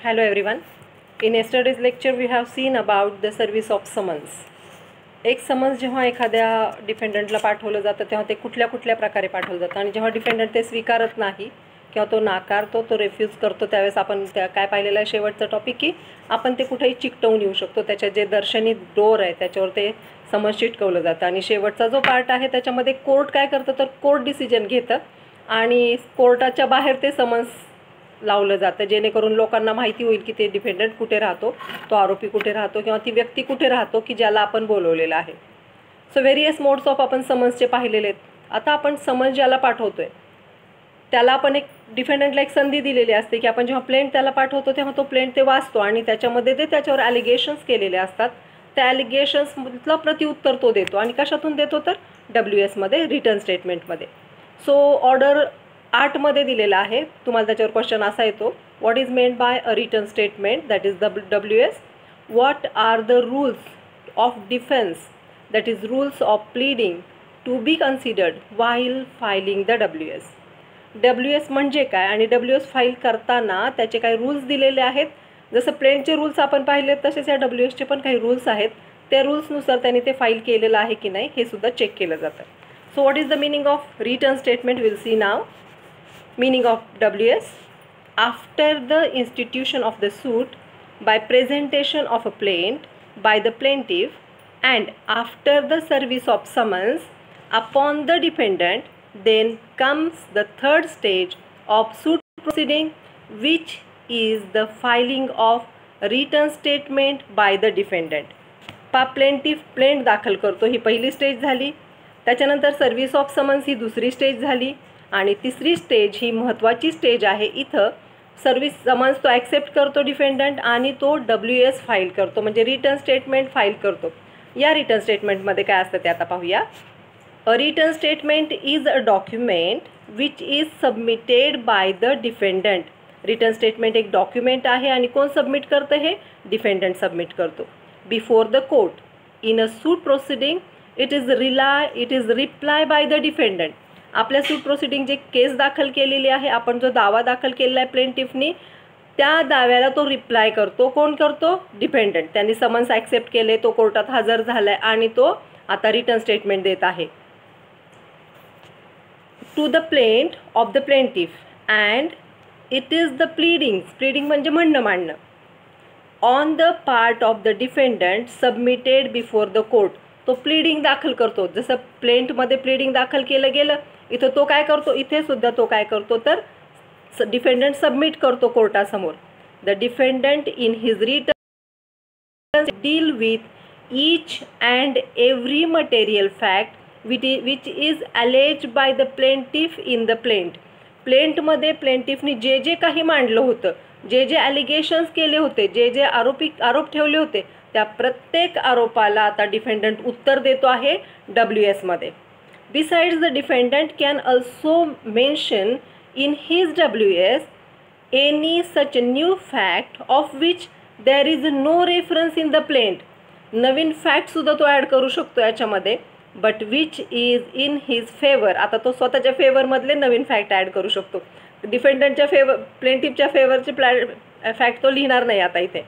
Hello everyone. In yesterday's lecture we have seen about the service of summons. एक summons जेव्हा एखाद्या डिफेंडंटला पाठवलं जातं तेव्हा ते कुठल्या कुठल्या प्रकारे पाठवलं जातं आणि जेव्हा डिफेंडंट ते स्वीकारत नाही किंवा तो नाकारतो, तो रिफ्यूज करतो, त्यावेळेस आपण त्या काय पाहिलेलं आहे शेवटचं टॉपिक की आपण ते कुठेही चिकटवून येऊ शकतो. त्याच्या जे दर्शनी डोर आहे त्याच्यावर ते समन्स चिटकवलं जातं आणि शेवटचा जो पार्ट आहे त्याच्यामध्ये कोर्ट काय करतं तर कोर्ट डिसिजन घेतं आणि कोर्टाच्या बाहेर ते समन्स लावलं जातं जेणेकरून लोकांना माहिती होईल की ते डिफेंडंट कुठे राहतो, तो आरोपी कुठे राहतो किंवा ती व्यक्ती कुठे राहतो की ज्याला आपण बोलवलेलं आहे. सो व्हेरियस मोड्स ऑफ आपण समन्सचे पाहिलेले आहेत. आता आपण समन्स ज्याला पाठवतोय त्याला आपण एक डिफेंडंटला एक संधी दिलेली असते की आपण जेव्हा प्लेंट त्याला पाठवतो तेव्हा तो प्लेंट ते वाचतो आणि त्याच्यामध्ये ते त्याच्यावर ॲलिगेशन्स केलेले असतात. त्या ॲलिगेशन्समधलं प्रत्युत्तर तो देतो आणि कशातून देतो तर WS रिटर्न स्टेटमेंटमध्ये. सो ऑर्डर 8 मध्ये दिलेला आहे. तुम्हाला त्याच्यावर क्वेश्चन असा येतो, what is meant by a return statement that is WS. What are the rules of defence that is rules of pleading to be considered while filing the WS म्हणजे काय आणि WS फाईल करताना त्याचे काही rules दिलेले आहेत. जसं प्लेंटचे rules आपण पाहिले तसेच या WSचे पण काही रूल्स आहेत. त्या रूल्सनुसार त्यांनी ते फाईल केलेलं आहे की नाही हे सुद्धा चेक केलं जातं. So what is the meaning of return statement will see now. Meaning of WS: after the institution of the suit by presentation of a plaint by the plaintiff and after the service of summons upon the defendant, then comes the third stage of suit proceeding, which is the filing of return statement by the defendant. plaintiff plaint दाखल करतो, ही पहिली stage झाली. त्याच्यानंतर service of summons ही दुसरी stage झाली आणि तिसरी stage ही महत्त्वाची स्टेज आहे. इथं सर्व्हिस समन्स तो ॲक्सेप्ट करतो डिफेंडंट आणि तो WS फाईल करतो म्हणजे रिटर्न स्टेटमेंट फाईल करतो. या रिटर्न स्टेटमेंटमध्ये काय असतं ते आता पाहूया. A return statement is a document which is submitted by the defendant. Return statement एक डॉक्युमेंट आहे आणि कोण सबमिट करतं हे डिफेंडंट सबमिट करतो. Before the court in a suit proceeding it is reply by the defendant. आपल्या suit proceeding जे केस दाखल केलेली आहे, आपण जो दावा दाखल केलेला आहे प्लेंटिफनी, त्या दाव्याला तो रिप्लाय करतो. कोण करतो? डिफेंडंट. त्यांनी समन्स ॲक्सेप्ट केले, तो कोर्टात हजर झाला आहे आणि तो आता रिटर्न स्टेटमेंट देत आहे. To the plaint of the plaintiff and it is the pleading म्हणजे म्हणणं मांडणं on the part of the defendant submitted before the court. तो प्लीडिंग दाखल करतो. जसं प्लेंटमध्ये प्लीडिंग दाखल केलं गेलं, इथं तो काय करतो, इथे सुद्धा तो काय करतो तर डिफेंडंट सबमिट करतो कोर्टासमोर. The defendant in his return deal with each and every material fact which is allege by the plaintiff in the plaint. प्लेंटमध्ये प्लेंटिफनी जे जे काही मांडलं होतं, जे जे ॲलिगेशन्स केले होते, जे जे आरोप ठेवले होते, त्या प्रत्येक आरोपाला आता डिफेंडंट उत्तर देतो आहे WS मध्ये. Besides, the defendant can also mention in his WS any such new fact of which there is no reference in the plaint. Naveen fact सुद्धा तो ॲड करू शकतो याच्यामध्ये, but which is in his favour. आता तो स्वतःच्या फेवरमधले नवीन fact add करू शकतो. डिफेंडंटच्या प्लेंटिफच्या फेवरचे फॅक्ट तो लिहिणार नाही आता इथे.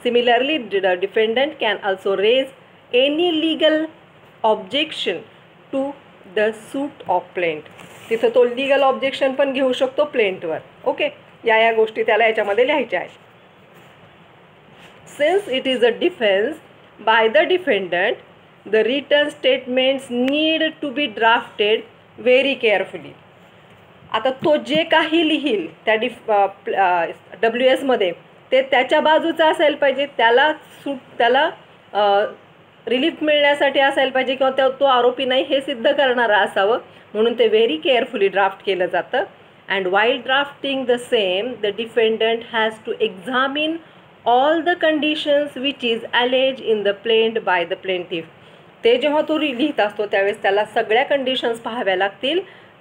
Similarly defendant can also raise any legal objection to the suit of plaint. तिथं तो लिगल ऑब्जेक्शन पण घेऊ शकतो प्लेंटवर. ओके, या गोष्टी त्याला याच्यामध्ये लिहायच्या आहेत. Since it is a defence by the defendant the return statements need to be drafted very carefully. आता तो जे काही लिहील त्या WS मध्ये ते त्याच्या बाजूचं असायला पाहिजे, त्याला रिलीफ मिळण्यासाठी असायला पाहिजे किंवा तो आरोपी नाही हे सिद्ध करणारा असावं, म्हणून ते व्हेरी केअरफुली ड्राफ्ट केलं जातं. And while drafting the same the defendant has to examine all the conditions which is allege in the plaint by the plaintiff. ते जेव्हा तो लिहित असतो त्यावेळेस त्याला सगळ्या कंडिशन्स पाहाव्या लागतील,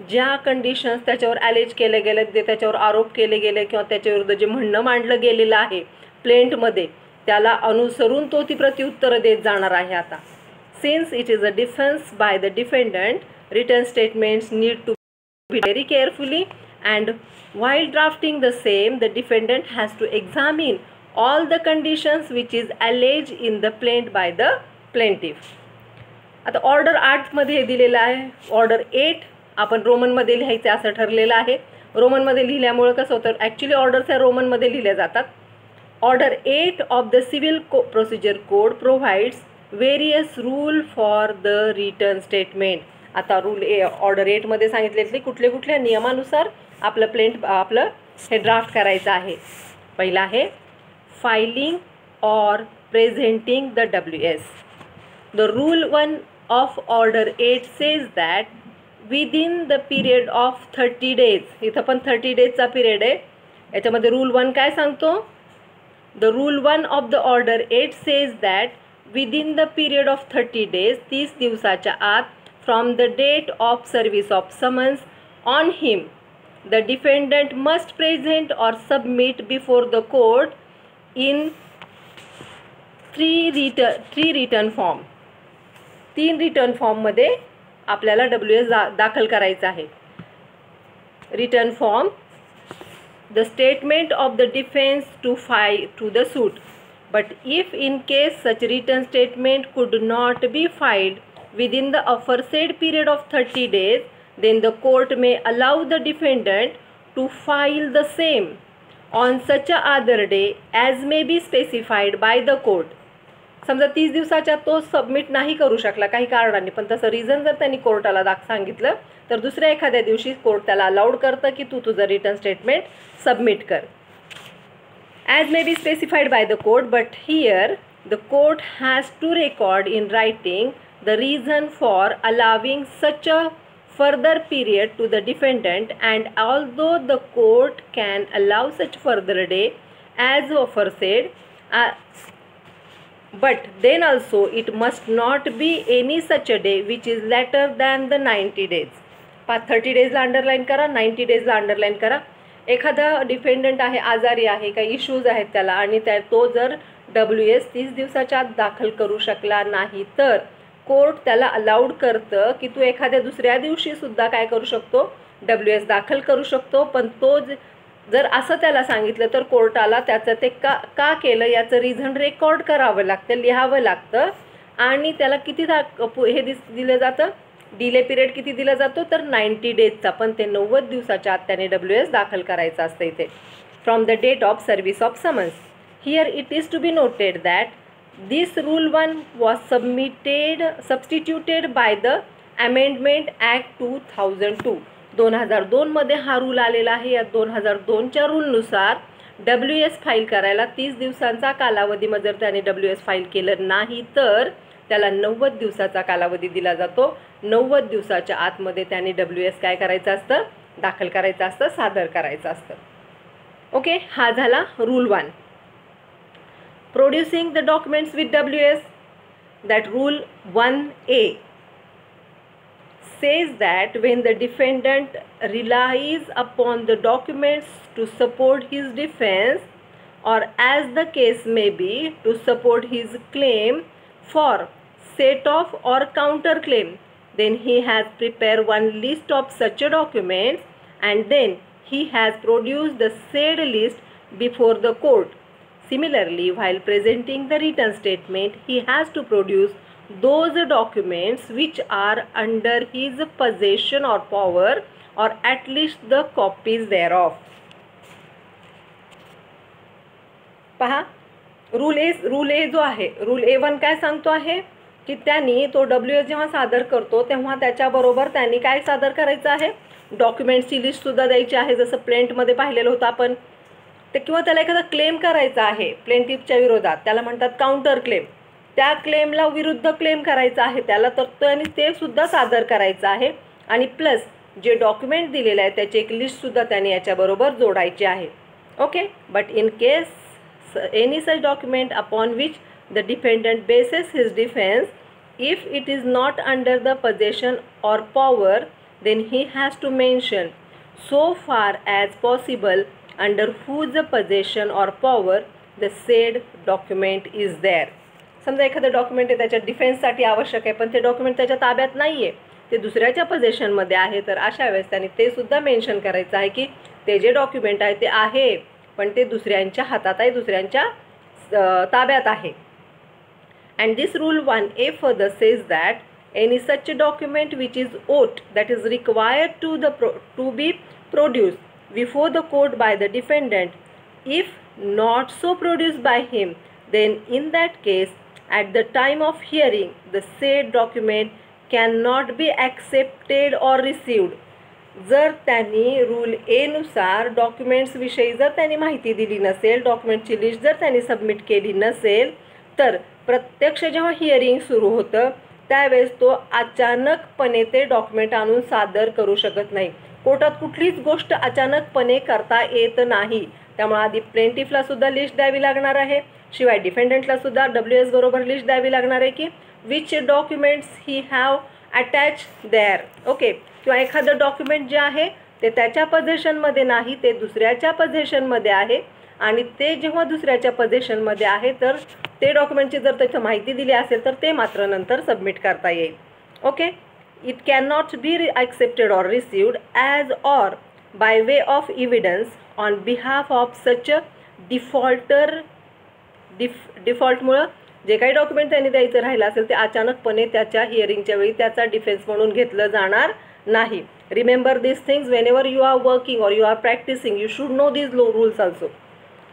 ज्या कंडिशन्स त्याच्यावर ॲलेज केले गेले, जे त्याच्यावर आरोप केले गेले किंवा त्याच्याविरुद्ध जे म्हणणं मांडलं गेलेलं आहे प्लेंटमध्ये, त्याला अनुसरून तो ती प्रत्युत्तरं देत जाणार आहे. आता since it is a defence by the defendant return statements need to be very carefully and while drafting the same, the defendant has to examine all the conditions which is alleged in the plaint by the plaintiff. आता order 8 मध्ये दिलेला आहे, order 8 आपण रोमनमध्ये लिहायचं असं ठरलेलं आहे. रोमनमध्ये लिहिल्यामुळे कसं होतं, ॲक्च्युली ऑर्डर्स या रोमनमध्ये लिहिल्या जातात. Order 8 of the civil procedure code provides various rule for the return statement. आता रूल ऑर्डर 8 मध्ये सांगितले कुठले कुठल्या नियमानुसार आपलं हे ड्राफ्ट करायचं आहे. पहिला आहे filing or presenting the WS. The rule 1 of order 8 says that within the period of 30 days. इथं पण 30 daysचा पिरियड आहे. याच्यामध्ये रूल 1 काय सांगतो, the rule 1 of the order 8 says that within the period of 30 days, 30 दिवसाच्या आत, from the date of service of summons on him, the defendant must present or submit before the court in three return form. 3 return फॉर्ममध्ये आपल्याला WS दाखल करायचा आहे. Return form, the statement of the defense to the suit, but if in case such written statement could not be filed within the aforesaid period of 30 days, then the court may allow the defendant to file the same on such a other day as may be specified by the court. समजा 30 दिवसाच्या तो submit नाही करू शकला काही कारणाने, पण तसं रिझन जर त्यांनी कोर्टाला सांगितलं तर दुसऱ्या एखाद्या दिवशी कोर्ट त्याला अलाउड करतं की तू तुझं रिटर्न स्टेटमेंट सबमिट कर. As may be specified by the court, but here the court has to record in writing the reason for allowing such a further period to the defendant, and although the court can allow such further day as aforesaid, but then also it must not be any such a day which is later than the 90 days. 30 daysला underline करा, 90 डेजला underline करा. एखादा डिफेंडंट आहे, आजारी आहे, काही issues आहेत त्याला, आणि तो जर WS 30 दिवसाच्या आत दाखल करू शकला नाही तर कोर्ट त्याला अलाउड करतं की तू एखाद्या दुसऱ्या दिवशीसुद्धा काय करू शकतो, WS दाखल करू शकतो. पण तो जर असं त्याला सांगितलं तर कोर्टाला त्याचं ते का केलं याचं रिझन रेकॉर्ड करावं लागतं, लिहावं लागतं. आणि त्याला किती हे दिलं जातं, डिले पिरियड किती दिला जातो तर 90 डेजचा. पण ते 90 दिवसाच्या आत त्याने WS दाखल करायचं असतं इथे. From the date of service of summons. Here it is to be noted that this rule 1 was substituted by the Amendment Act 2002. 2002 मध्ये हा रूल आलेला आहे. या 2002च्या रूलनुसार WS फाईल करायला 30 दिवसांचा कालावधीमध्ये जर त्याने WS फाईल केलं नाही तर त्याला 90 दिवसाचा कालावधी दिला जातो. 90 दिवसाच्या आतमध्ये त्याने WS काय करायचं असतं, दाखल करायचं असतं, सादर करायचं असतं. ओके, हा झाला rule 1. Producing the documents with WS, that rule 1A says that when the defendant relies upon the documents to support his defense, or as the case may be to support his claim for set off or counter claim, then he has prepared one list of such documents, and then he has produced the said list before the court. Similarly, while presenting the written statement, he has to produce those documents which are under his possession or power, or at least the copies thereof. पहा, rule ए जो आहे, rule A1 काय सांगतो आहे की त्यांनी तो WS जेव्हा सादर करतो तेव्हा त्याच्याबरोबर त्यांनी काय सादर करायचं आहे, डॉक्युमेंट्सची लिस्टसुद्धा द्यायची आहे. जसं प्लेंटमध्ये पाहिलेलं होतं आपण ते. किंवा त्याला एखादा क्लेम करायचा आहे प्लेंटिफच्या विरोधात, त्याला म्हणतात काउंटर क्लेम. त्या क्लेमला विरुद्ध क्लेम करायचा आहे त्याला, तर त्यांनी ते सुद्धा सादर करायचं आहे. आणि प्लस जे डॉक्युमेंट दिलेलं आहे त्याची एक लिस्टसुद्धा त्यांनी याच्याबरोबर जोडायची आहे. Okay, but in case any such document upon which the defendant bases his defence, if it is not under the possession or power, then he has to mention so far as possible under whose possession or power the said document is there. समजा एखादं document आहे त्याच्या डिफेन्ससाठी आवश्यक आहे, पण ते document त्याच्या ताब्यात नाही आहे, ते दुसऱ्याच्या पोझिशनमध्ये आहे, तर अशा वेळेस त्यांनी ते सुद्धा मेन्शन करायचं आहे की ते जे डॉक्युमेंट आहे ते आहे पण ते दुसऱ्यांच्या हातात आहे, दुसऱ्यांच्या ताब्यात आहे. And this rule 1A further says that any such document which is ought, that is required to be produced before the court by the defendant, if not so produced by him, then in that case at the time of hearing the said document cannot be accepted or received. जर त्यांनी rule ए नुसार डॉक्युमेंट्सविषयी जर त्यांनी माहिती दिली नसेल, डॉक्युमेंटची list जर त्यांनी सबमिट केली नसेल, तर प्रत्यक्ष जेव्हा हिअरिंग सुरू होतं त्यावेळेस तो अचानकपणे ते डॉक्युमेंट आणून सादर करू शकत नाही. कोर्टात कुठलीच गोष्ट अचानकपणे करता येत नाही. त्यामुळे आधी प्लेंटिफला सुद्धा लिस्ट द्यावी लागणार आहे, शिवाय डिफेंडंटला सुद्धा WS बरोबर लिस्ट द्यावी लागणार आहे की which documents he have attach there. Okay, किंवा एखादं डॉक्युमेंट जे आहे ते त्याच्या पोझिशनमध्ये नाही, ते दुसऱ्याच्या पोझिशनमध्ये आहे आणि ते जेव्हा दुसऱ्याच्या पोझिशनमध्ये आहे तर ते डॉक्युमेंटची जर त्याची माहिती दिली असेल तर ते मात्र नंतर सबमिट करता येईल. Okay, it can not be accepted or received as or by way of evidence on behalf of such defaulter. डिफॉल्टमुळं जे काही डॉक्युमेंट त्यांनी द्यायचं राहिलं असेल ते अचानकपणे त्याच्या हिअरिंगच्या वेळी त्याचा डिफेन्स म्हणून घेतलं जाणार नाही. Remember this things whenever you are working or you are practicing, you should know these rules also.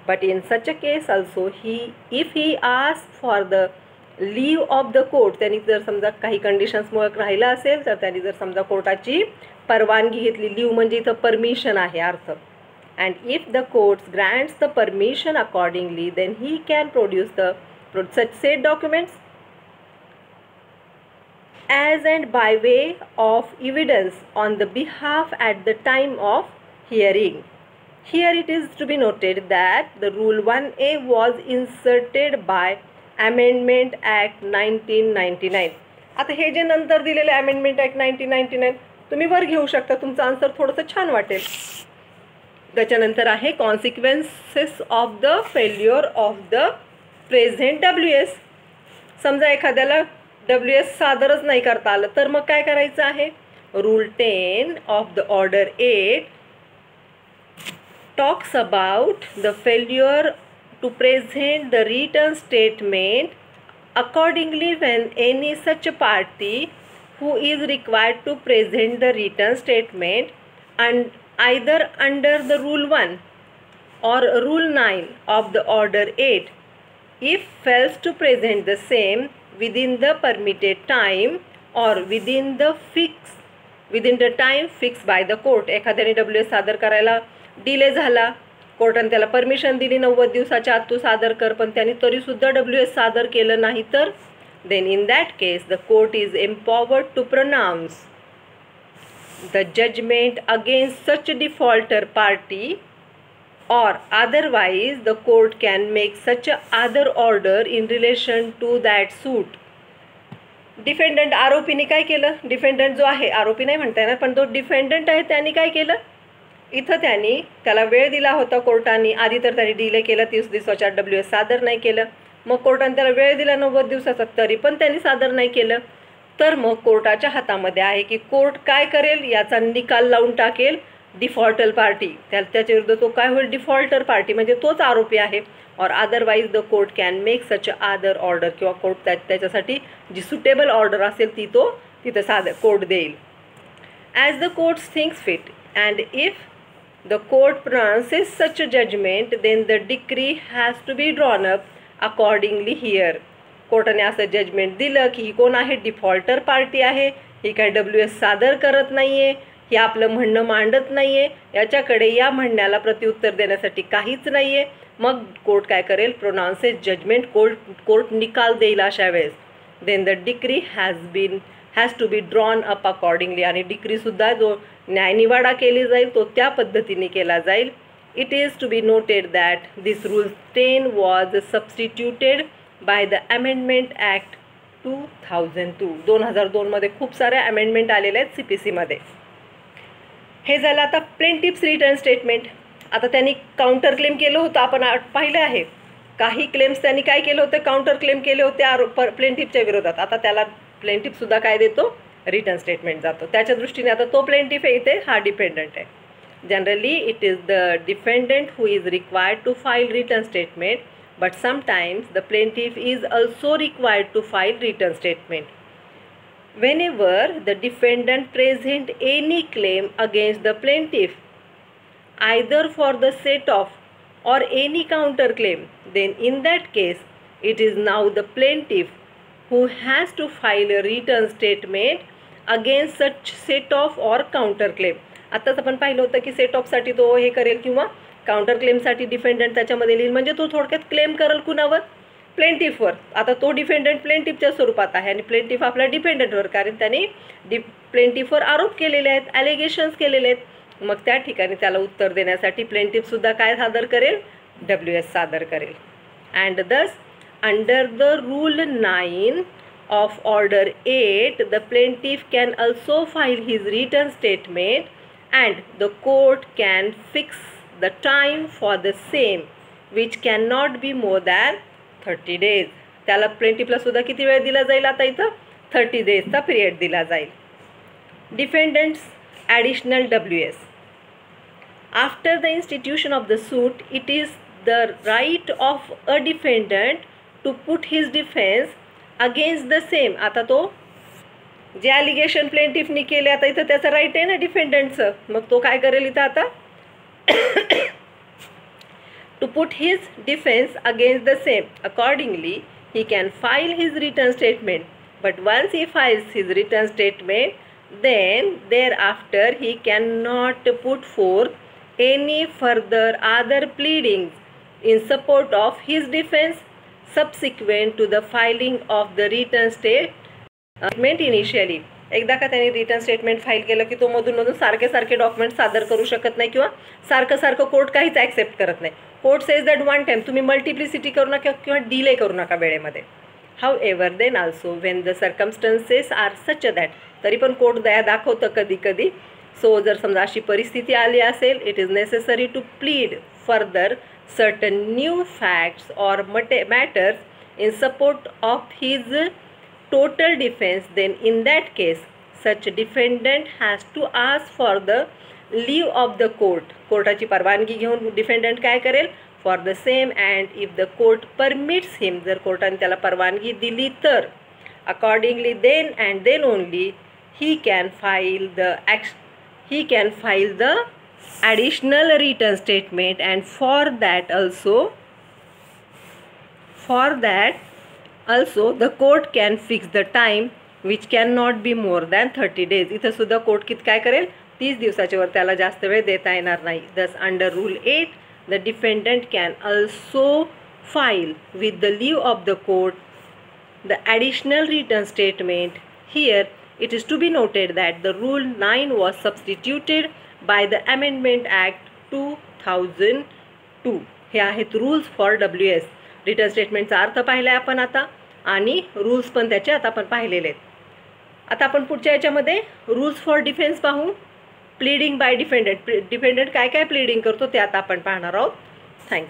But in such a case also, if he asks for the leave of the court, त्यांनी जर समजा काही कंडिशन्समुळे राहिला असेल तर त्यांनी जर समजा कोर्टाची परवानगी घेतली, लीव म्हणजे इथं परमिशन आहे अर्थ, and if the court grants the permission accordingly, then he can produce the such said documents as and by way of evidence on the behalf at the time of hearing. Here it is to be noted that the Rule 1A was inserted by Amendment Act 1999. आता हे जे नंतर दिलेले Amendment Act 1999 तुम्ही वर घेऊ शकता, तुमचं आन्सर थोडंसं छान वाटेल. त्याच्यानंतर आहे consequences of the failure of the present WS. समजा एखाद्याला WS सादरच नाही करता आलं तर मग काय करायचं आहे. Rule 10 of the order 8 talks about the failure to present the written statement. Accordingly, when any such party who is required to present the written statement and either under the Rule 1 or Rule 9 of the Order 8, if fails to present the same within the permitted time or within the time fixed by the court, एखाद्याने WS सादर करायला delay झाला, कोर्टाने त्याला permission दिली 90 दिवसाच्या आत तू सादर कर, पण त्यांनी तरीसुद्धा WS सादर केलं नाही तर then in that case the court is empowered to pronounce the judgment against such defaulter party, or otherwise the court can make such other order in relation to that suit. डिफेंडंट आरोपीने काय केलं, डिफेंडंट जो आहे, आरोपी नाही म्हणता येणार पण तो डिफेंडंट आहे, त्यांनी काय केलं, इथं त्यांनी त्याला वेळ दिला होता कोर्टाने, आधी तर त्यांनी डिले केलं 30 दिवसाच्या WS सादर नाही केलं, मग कोर्टाने त्याला वेळ दिला 90 दिवसाचा तरी पण त्यांनी सादर नाही केलं, तर मग कोर्टाच्या हातामध्ये आहे की कोर्ट काय करेल, याचा निकाल लावून टाकेल डिफॉल्टर पार्टी, त्याच्या विरुद्ध तो काय होईल, डिफॉल्टर पार्टी म्हणजे तोच आरोपी आहे, और otherwise the court can make such other order, किंवा कोर्ट त्याच्यासाठी जी सुटेबल ऑर्डर असेल ती तो तिथं कोर्ट देईल. As the courts thinks fit, and if the court pronounces such a judgment, then the decree has to be drawn up accordingly here. कोर्टाने असं judgement दिलं की ही कोण आहे, डिफॉल्टर पार्टी आहे, ही काय WS सादर करत नाही आहे, हे आपलं म्हणणं मांडत नाही आहे, याच्याकडे या म्हणण्याला प्रत्युत्तर देण्यासाठी काहीच नाही आहे, मग कोर्ट काय करेल, प्रोनाउन्सेस जजमेंट, कोर्ट निकाल देईल अशा वेळेस. Then the decree has to be drawn up accordingly, आणि डिक्रीसुद्धा जो न्यायनिवाडा केली जाईल तो त्या पद्धतीने केला जाईल. It is to be noted that this rule 10 was substituted by the amendment act 2002. 2002मध्ये खूप साऱ्या अमेंडमेंट आलेल्या आहेत CPCमध्ये. हे झालं आता प्लेंटिफ्स रिटर्न स्टेटमेंट. आता त्यांनी काउंटर क्लेम केलं होतं, आपण पाहिलं आहे काही क्लेम्स त्यांनी काय केलं होतं, काउंटर क्लेम केले होते प्लेंटिफच्या विरोधात. आता त्याला प्लेंटिफसुद्धा काय देतो, रिटर्न स्टेटमेंट जातो. त्याच्या दृष्टीने आता तो प्लेंटिफ आहे, इथे हा डिपेंडंट आहे. Generally it is the defendant who is required to file written statement, but sometimes the plaintiff is also required to file return statement. Whenever the defendant present any claim against the plaintiff, either for the set off or any counter claim, then in that case it is now the plaintiff who has to file a return statement against such set off or counter claim. आताच आपण पाहिलं होतं की set ऑफसाठी तो हे करेल किंवा counter क्लेमसाठी डिफेंडंट त्याच्यामध्ये लिहिल, म्हणजे तो थोडक्यात क्लेम करेल कुणावर? प्लेंटिफवर. आता तो डिफेंडंट प्लेंटिफच्या स्वरूपात आहे आणि प्लेंटिफ आपला डिपेंडंटवर, कारण त्याने प्लेंटिफवर आरोप केलेले आहेत, ॲलिगेशन्स केलेले आहेत. मग त्या ठिकाणी त्याला उत्तर देण्यासाठी प्लेंटिफसुद्धा काय सादर करेल? WS सादर करेल. अँड दस under the rule 9 of order 8 the plaintiff can also file his return statement and the court can fix the time for the same which cannot be more than 30 days. त्याला प्लेंटिफला सुद्धा किती वेळ दिला जाईल? आता इथं 30 डेजचा पिरियड दिला जाईल. Defendants additional WS. After the institution of the suit it is the right of a defendant to put his defence against the same. आता तो जे ॲलिगेशन प्लेंटिफनी केले, आता इथं त्याचं राईट आहे ना डिफेंडंटचं, मग तो काय करेल इथं आता? To put his defense against the same. Accordingly, he can file his return statement. But once he files his return statement, then thereafter he cannot put forth any further other pleadings in support of his defense subsequent to the filing of the return statement initially. एकदा का त्याने return statement file केलं की तो मधून सारखे document सादर करू शकत नाही किंवा सारखं कोर्ट काहीच ॲक्सेप्ट करत नाही. Court says that one time तुम्ही मल्टिप्लिसिटी करू नका किंवा डिले करू नका वेळेमध्ये. However then also when the circumstances are such that, तरी पण कोर्ट दया दाखवतं कधी. सो जर समजा अशी परिस्थिती आली असेल, it is necessary to plead further certain new facts or matters in support of his total defense, then in that case such defendant has to ask for the leave of the court. कोर्टाची परवानगी घेऊन defendant काय करेल? For the same. And if the court permits him, जर कोर्टाने त्याला परवानगी दिली तर accordingly then and then only he can file the additional return statement, and for that also the court can fix the time which cannot be more than 30 days. इथं सुद्धा court काय करेल? 30 दिवसाच्या वर त्याला जास्त वेळ देता येणार नाही. Thus under rule 8 the defendant can also file with the leave of the court the additional return statement. Here it is to be noted that the rule 9 was substituted by the Amendment Act 2002. हे आहेत rules for WS. Return स्टेटमेंटचा अर्थ पाहिला आहे आपण आता, आणि rules पण त्याचे आता आपण पाहिलेले आहेत. आता आपण पुढच्या याच्यामध्ये रूल्स फॉर डिफेन्स पाहू. Pleading by defendant. डिफेंडंट काय प्लीडिंग करतो ते आता आपण पाहणार आहोत. थँक्यू.